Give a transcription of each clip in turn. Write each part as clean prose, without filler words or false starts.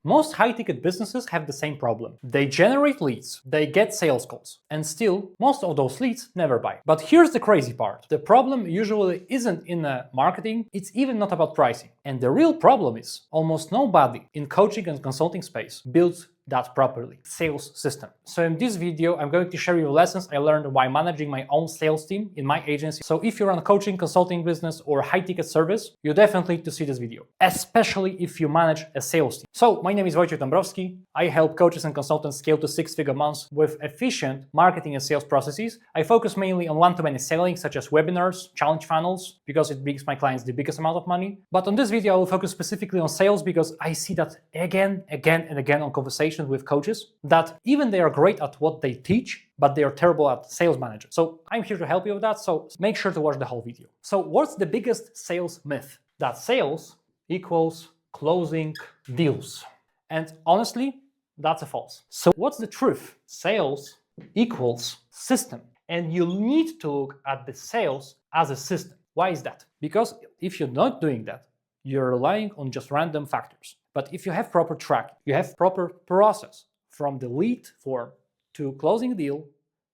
Most high-ticket businesses have the same problem. They generate leads, they get sales calls, and still, most of those leads never buy. But here's the crazy part. The problem usually isn't in marketing, it's even not about pricing. And the real problem is almost nobody in coaching and consulting space builds that properly. Sales system. So in this video, I'm going to share you lessons I learned while managing my own sales team in my agency. So if you're on a coaching, consulting business or high-ticket service, you definitely need to see this video, especially if you manage a sales team. So my name is Wojciech Dąbrowski. I help coaches and consultants scale to six-figure months with efficient marketing and sales processes. I focus mainly on one-to-many selling, such as webinars, challenge funnels, because it brings my clients the biggest amount of money. But on this video, I will focus specifically on sales because I see that again and again on conversations with coaches that even they are great at what they teach, but they are terrible at sales management. So I'm here to help you with that. So make sure to watch the whole video. So what's the biggest sales myth? That sales equals closing deals. And honestly, that's a false. So what's the truth? Sales equals system. And you need to look at the sales as a system. Why is that? Because if you're not doing that, you're relying on just random factors. But if you have proper track, you have proper process from the lead form to closing a deal,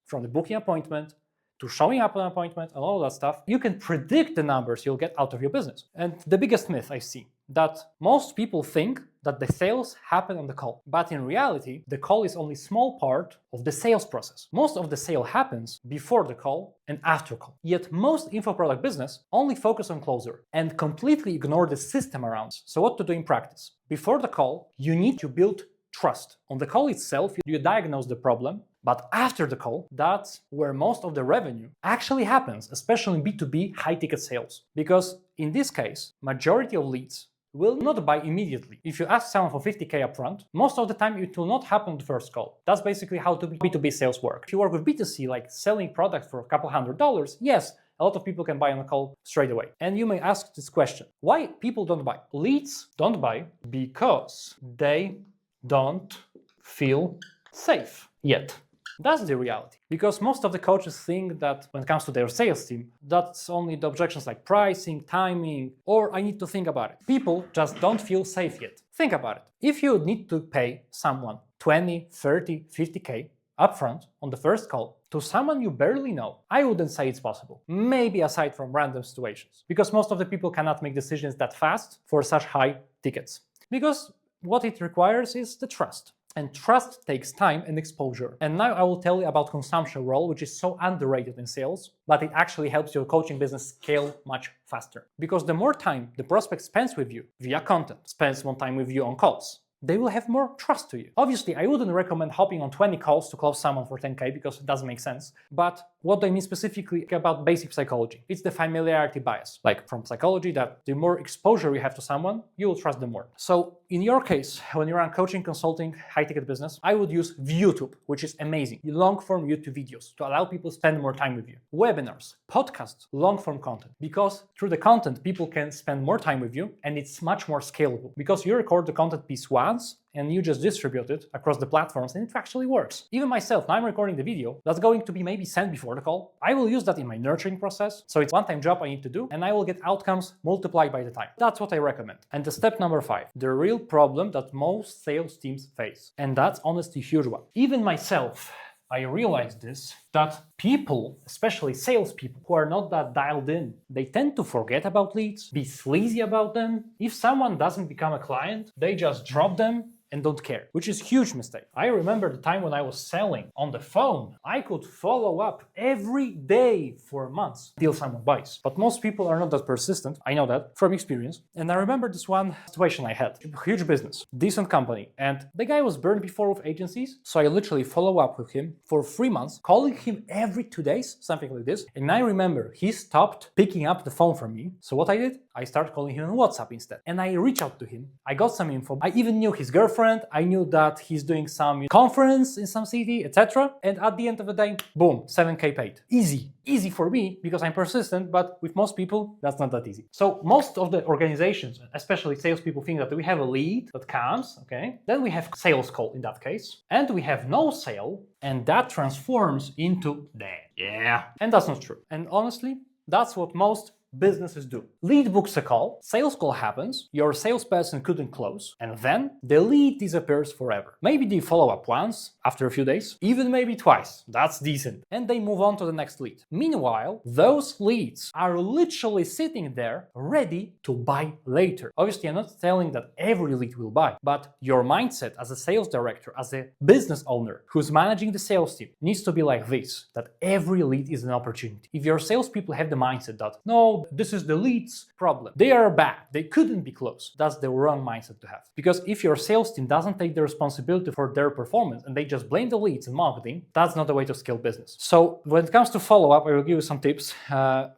from the booking appointment to showing up on an appointment and all that stuff, you can predict the numbers you'll get out of your business. And the biggest myth I see, that most people think that the sales happen on the call. But in reality, the call is only a small part of the sales process. Most of the sale happens before the call and after call. Yet most info product business only focus on closer and completely ignore the system around. So what to do in practice? Before the call, you need to build trust. On the call itself, you diagnose the problem, but after the call, that's where most of the revenue actually happens, especially in B2B high-ticket sales. Because in this case, majority of leads will not buy immediately. If you ask someone for 50K upfront, most of the time it will not happen the first call. That's basically how B2B sales work. If you work with B2C, like selling products for a couple $100, yes, a lot of people can buy on a call straight away. And you may ask this question, why people don't buy? Leads don't buy because they don't feel safe yet. That's the reality. Because most of the coaches think that when it comes to their sales team, that's only the objections like pricing, timing, or I need to think about it. People just don't feel safe yet. Think about it. If you need to pay someone 20, 30, 50K upfront on the first call to someone you barely know, I wouldn't say it's possible. Maybe aside from random situations. Because most of the people cannot make decisions that fast for such high tickets. Because what it requires is the trust. And trust takes time and exposure. And now I will tell you about consumption role, which is so underrated in sales, but it actually helps your coaching business scale much faster. Because the more time the prospect spends with you via content, spends more time with you on calls, they will have more trust to you. Obviously, I wouldn't recommend hopping on 20 calls to close someone for 10K because it doesn't make sense. But what I mean specifically about basic psychology, it's the familiarity bias. Like from psychology, that the more exposure you have to someone, you will trust them more. So in your case, when you're on coaching, consulting, high-ticket business, I would use YouTube, which is amazing. Long-form YouTube videos to allow people to spend more time with you. Webinars, podcasts, long-form content. Because through the content, people can spend more time with you and it's much more scalable. Because you record the content piece once, and you just distribute it across the platforms and it actually works. Even myself, now I'm recording the video that's going to be maybe sent before the call. I will use that in my nurturing process. So it's a one-time job I need to do and I will get outcomes multiplied by the time. That's what I recommend. And the step number 5, the real problem that most sales teams face. And that's honestly a huge one. Even myself, I realized this, that people, especially salespeople who are not that dialed in, they tend to forget about leads, be sleazy about them. If someone doesn't become a client, they just drop them and don't care, which is a huge mistake. I remember the time when I was selling on the phone. I could follow up every day for months until someone buys. But most people are not that persistent. I know that from experience. And I remember this one situation I had. Huge business, decent company. And the guy was burned before with agencies. So I literally follow up with him for 3 months, calling him every 2 days, something like this. And I remember he stopped picking up the phone from me. So what I did? I started calling him on WhatsApp instead. And I reached out to him. I got some info. I even knew his girlfriend. I knew that he's doing some conference in some city, etc. And at the end of the day, boom, 7K paid. Easy for me because I'm persistent, but with most people, that's not that easy. So most of the organizations, especially salespeople, think that we have a lead that comes, okay? Then we have sales call in that case, and we have no sale, and that transforms into the yeah. And that's not true. And honestly, that's what most businesses do. Lead books a call, sales call happens, your salesperson couldn't close, and then the lead disappears forever. Maybe they follow up once after a few days, even maybe twice. That's decent. And they move on to the next lead. Meanwhile, those leads are literally sitting there ready to buy later. Obviously, I'm not telling that every lead will buy, but your mindset as a sales director, as a business owner who's managing the sales team needs to be like this, that every lead is an opportunity. If your salespeople have the mindset that, no, this is the lead's problem, they are bad, they couldn't be close, that's the wrong mindset to have. Because if your sales team doesn't take the responsibility for their performance and they just blame the leads and marketing, that's not the way to scale business. So when it comes to follow-up, I will give you some tips.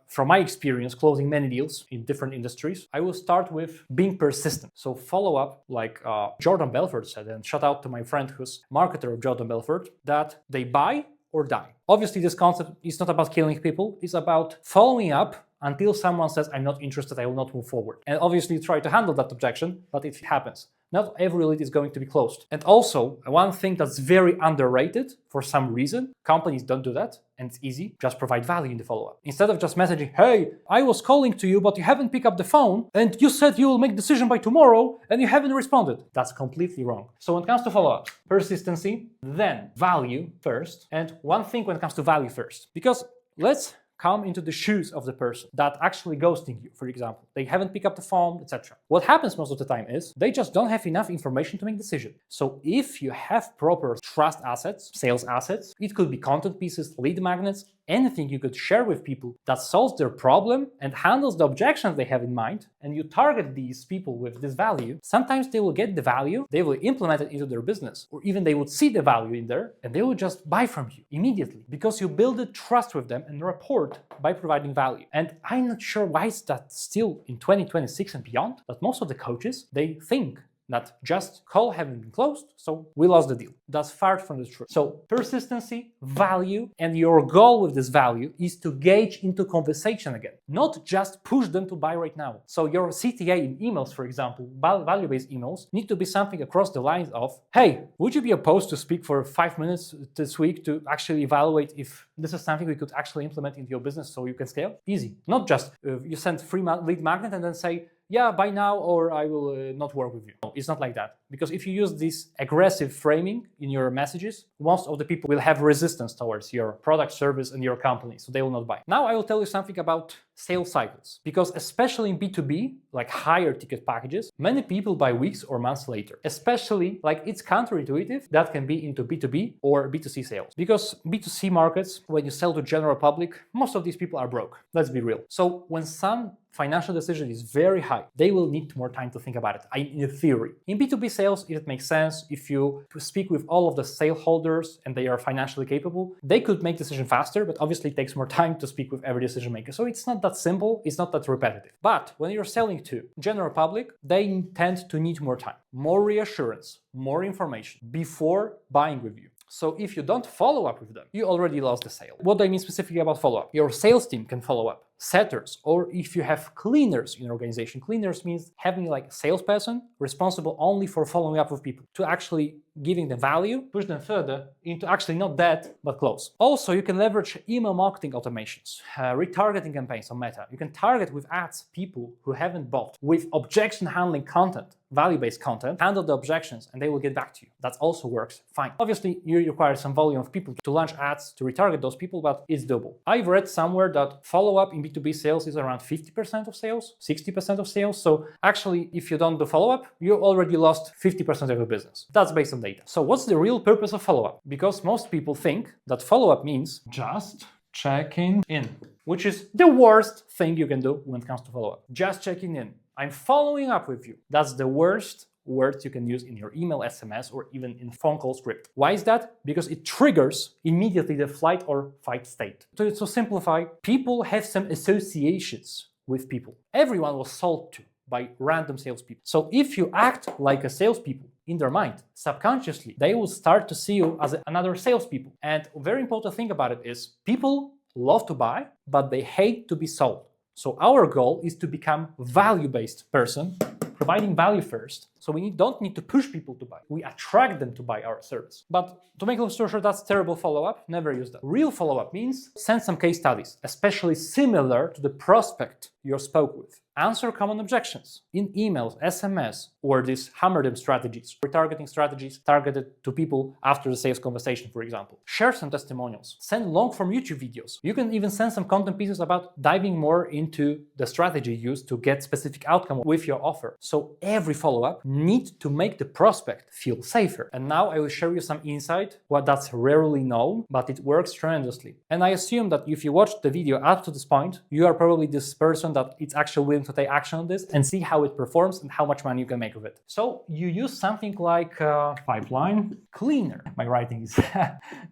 From my experience closing many deals in different industries, I will start with being persistent. So follow up, like Jordan Belfort said, and shout out to my friend who's marketer of Jordan Belfort, that they buy or die. Obviously, this concept is not about killing people, it's about following up until someone says, I'm not interested, I will not move forward. And obviously try to handle that objection, but it happens. Not every lead is going to be closed. And also, one thing that's very underrated for some reason, companies don't do that, and it's easy, just provide value in the follow-up. Instead of just messaging, hey, I was calling to you, but you haven't picked up the phone, and you said you will make a decision by tomorrow, and you haven't responded. That's completely wrong. So when it comes to follow-up, persistency, then value first, and one thing when it comes to value first, because let's come into the shoes of the person that actually ghosting you, for example. They haven't picked up the phone, etc. What happens most of the time is they just don't have enough information to make a decision. So if you have proper trust assets, sales assets, it could be content pieces, lead magnets, anything you could share with people that solves their problem and handles the objections they have in mind, and you target these people with this value, sometimes they will get the value, they will implement it into their business, or even they would see the value in there and they will just buy from you immediately because you build a trust with them and rapport by providing value. And I'm not sure why is that still in 2026 and beyond, but most of the coaches, they think that just call haven't been closed, so we lost the deal. That's far from the truth. So persistency, value, and your goal with this value is to gauge into conversation again, not just push them to buy right now. So your CTA in emails, for example, value-based emails, need to be something across the lines of, hey, would you be opposed to speak for 5 minutes this week to actually evaluate if this is something we could actually implement into your business so you can scale? Easy. Not just you send free lead magnet and then say, yeah, buy now or I will not work with you. No, it's not like that. Because if you use this aggressive framing in your messages, most of the people will have resistance towards your product, service, and your company, so they will not buy. Now I will tell you something about sales cycles. Because especially in B2B, like higher ticket packages, many people buy weeks or months later. Especially like it's counterintuitive, that can be into B2B or B2C sales. Because B2C markets, when you sell to general public, most of these people are broke. Let's be real. So when some financial decision is very high, they will need more time to think about it, in theory. In B2B sales, it makes sense if you speak with all of the sale holders and they are financially capable, they could make decision faster, but obviously it takes more time to speak with every decision maker. So it's not that simple, it's not that repetitive. But when you're selling to general public, they tend to need more time, more reassurance, more information before buying with you. So if you don't follow up with them, you already lost the sale. What do I mean specifically about follow-up? Your sales team can follow up. Setters, or if you have cleaners in your organization. Cleaners means having like a salesperson responsible only for following up with people, to actually giving them value, push them further into actually not that, but close. Also, you can leverage email marketing automations, retargeting campaigns on Meta. You can target with ads people who haven't bought with objection handling content, value-based content, handle the objections and they will get back to you. That also works fine. Obviously, you require some volume of people to launch ads to retarget those people, but it's doable. I've read somewhere that follow-up in B2B sales is around 50% of sales, 60% of sales. So actually, if you don't do follow-up, you already lost 50% of your business. That's based on data. So what's the real purpose of follow-up? Because most people think that follow-up means just checking in, which is the worst thing you can do when it comes to follow-up. Just checking in. I'm following up with you. That's the worst words you can use in your email, SMS, or even in phone call script. Why is that? Because it triggers immediately the flight or fight state. To simplify, people have some associations with people. Everyone was sold to by random salespeople. So if you act like a salespeople in their mind, subconsciously, they will start to see you as another salespeople. And a very important thing about it is people love to buy, but they hate to be sold. So our goal is to become value-based person providing value first. So we don't need to push people to buy. We attract them to buy our service. But to make a long story short, that's terrible follow-up. Never use that. Real follow-up means send some case studies, especially similar to the prospect you spoke with. Answer common objections in emails, SMS, or these hammer them strategies, retargeting strategies targeted to people after the sales conversation, for example. Share some testimonials. Send long-form YouTube videos. You can even send some content pieces about diving more into the strategy used to get specific outcome with your offer. So every follow-up needs to make the prospect feel safer. And now I will share you some insight, what that's rarely known, but it works tremendously. And I assume that if you watched the video up to this point, you are probably this person that it's actually willing to take action on this and see how it performs and how much money you can make of it. So you use something like pipeline cleaner. My writing is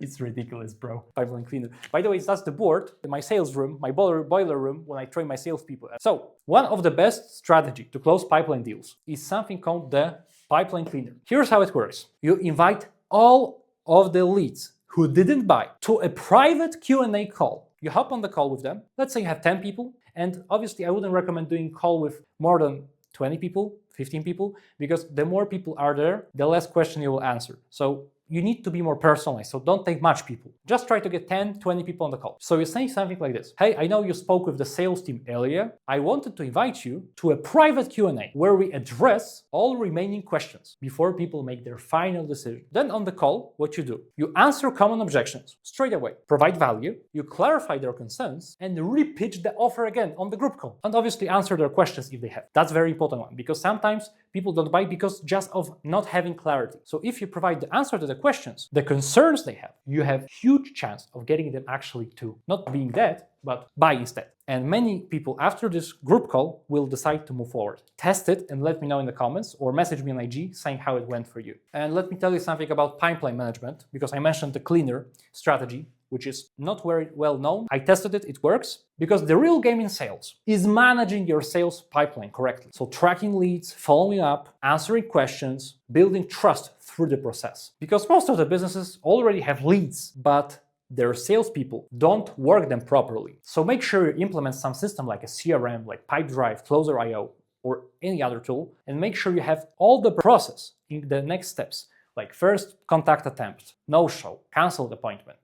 it's ridiculous, bro. Pipeline cleaner. By the way, that's the board in my sales room, my boiler room when I train my salespeople. So one of the best strategy to close pipeline deals is something called the pipeline cleaner. Here's how it works. You invite all of the leads who didn't buy to a private Q&A call. You hop on the call with them. Let's say you have 10 people. And obviously, I wouldn't recommend doing call with more than 20 people, 15 people, because the more people are there, the less question you will answer. So you need to be more personalized, so don't take much people. Just try to get 10, 20 people on the call. So you're saying something like this. Hey, I know you spoke with the sales team earlier. I wanted to invite you to a private Q&A where we address all remaining questions before people make their final decision. Then on the call, what you do? You answer common objections straight away, provide value, you clarify their concerns, and re-pitch the offer again on the group call. And obviously answer their questions if they have. That's a very important one, because sometimes people don't buy because just of not having clarity. So if you provide the answer to the questions, the concerns they have, you have huge chance of getting them actually to not being dead, but buy instead. And many people after this group call will decide to move forward. Test it and let me know in the comments or message me on IG saying how it went for you. And let me tell you something about pipeline management, because I mentioned the cleaner strategy, which is not very well known. I tested it, it works, because the real game in sales is managing your sales pipeline correctly. So tracking leads, following up, answering questions, building trust through the process. Because most of the businesses already have leads, but their salespeople don't work them properly. So make sure you implement some system like a CRM, like Pipedrive, Closer.io, or any other tool, and make sure you have all the process in the next steps. Like first contact attempt, no-show, canceled appointment,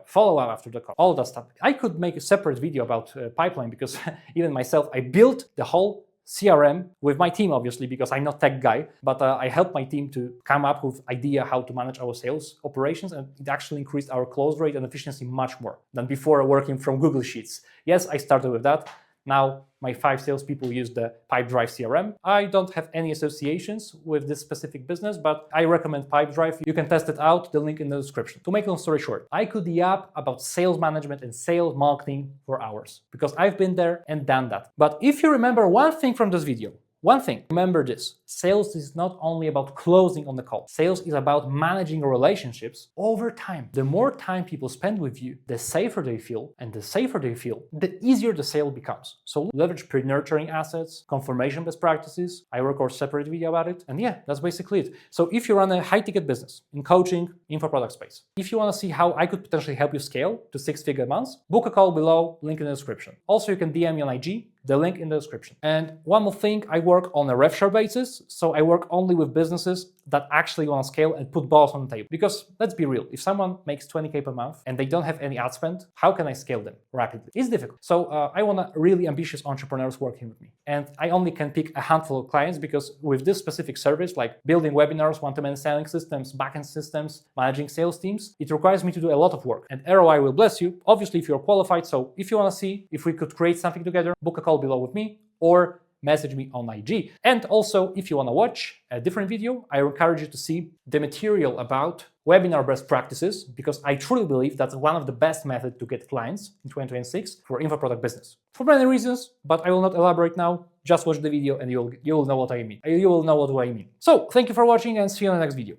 follow-up after the call, all that stuff. I could make a separate video about pipeline because even myself, I built the whole CRM with my team, obviously, because I'm not tech guy, but I helped my team to come up with idea how to manage our sales operations, and it actually increased our close rate and efficiency much more than before working from Google Sheets. Yes, I started with that. Now my 5 salespeople use the Pipedrive CRM. I don't have any associations with this specific business, but I recommend Pipedrive. You can test it out, the link in the description. To make a long story short, I could yap about sales management and sales marketing for hours, because I've been there and done that. But if you remember one thing from this video, one thing, remember this: sales is not only about closing on the call. Sales is about managing relationships over time. The more time people spend with you, the safer they feel, and the safer they feel, the easier the sale becomes. So leverage pre-nurturing assets, confirmation best practices. I record a separate video about it. And yeah, that's basically it. So if you run a high-ticket business in coaching, info product space, if you want to see how I could potentially help you scale to 6-figure months, book a call below, link in the description. Also, you can DM me on IG, the link in the description. And one more thing, I work on a rev share basis, so I work only with businesses that actually want to scale and put balls on the table. Because let's be real, if someone makes 20K per month and they don't have any ad spend, how can I scale them rapidly? It's difficult. So I want really ambitious entrepreneurs working with me. And I only can pick a handful of clients, because with this specific service, like building webinars, one-to-many selling systems, backend systems, managing sales teams, it requires me to do a lot of work. And ROI will bless you, obviously, if you're qualified. So if you want to see if we could create something together, book a call below with me or message me on IG. And also, if you want to watch a different video, I encourage you to see the material about webinar best practices, because I truly believe that's one of the best methods to get clients in 2026 for info product business. For many reasons, but I will not elaborate now. Just watch the video and you'll know what I mean. You will know what I mean. So thank you for watching, and see you in the next video.